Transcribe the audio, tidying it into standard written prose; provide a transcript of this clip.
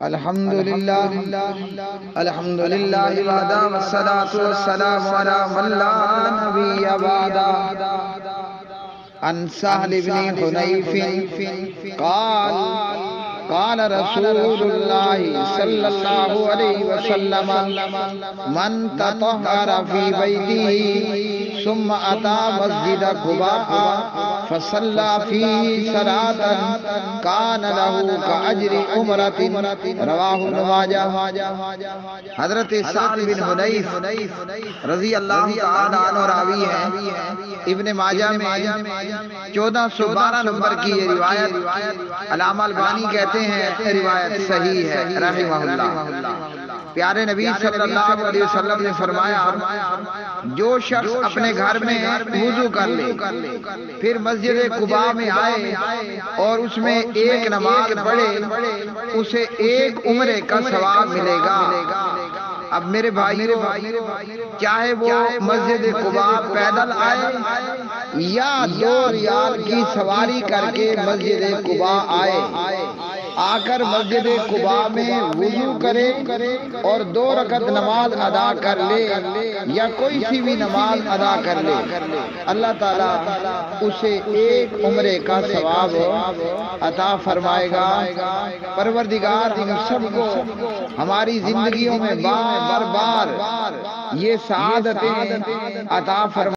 الحمدللہ الحمدللہ وحدہ والصلاة والسلام علی من لا نبی بعدہ عن سہل بن حنیف قال رسول اللہ صلی اللہ علیہ وسلم من تطہر فی بیتہ ثم اتى مسجد قباء فصلى فيه صلاة كان له كأجر عمرة رواہ ابن ماجہ۔ حضرت سہل بن حنیف رضی اللہ تعالیٰ عنہ راوی ہیں، ابن ماجہ میں 1412 نمبر کی یہ روایت علامہ البانی کہتے ہیں روایت صحیح ہے رحمہ اللہ۔ پیارے نبی صلی اللہ علیہ وسلم نے فرمایا، جو شخص اپنے گھر میں وضو کر لے پھر مسجد قباء میں آئے اور اس میں ایک نماز پڑھے، اسے ایک عمرے کا ثواب ملے گا۔ اب میرے بھائیو، چاہے وہ مسجد قباء پیدل آئے یا 2 ریال کی سواری کر کے مسجد قباء آئے، آ کر مسجد قباء میں وضو کرے اور 2 رکعت نماز ادا کر لے یا کوئی سی بھی نماز ادا کر لے، اللہ تعالیٰ اسے ایک عمرے کا ثواب عطا فرمائے گا۔ پروردگار ہم سب کو ہماری زندگیوں میں بار بار یہ سعادتیں عطا فرمائے۔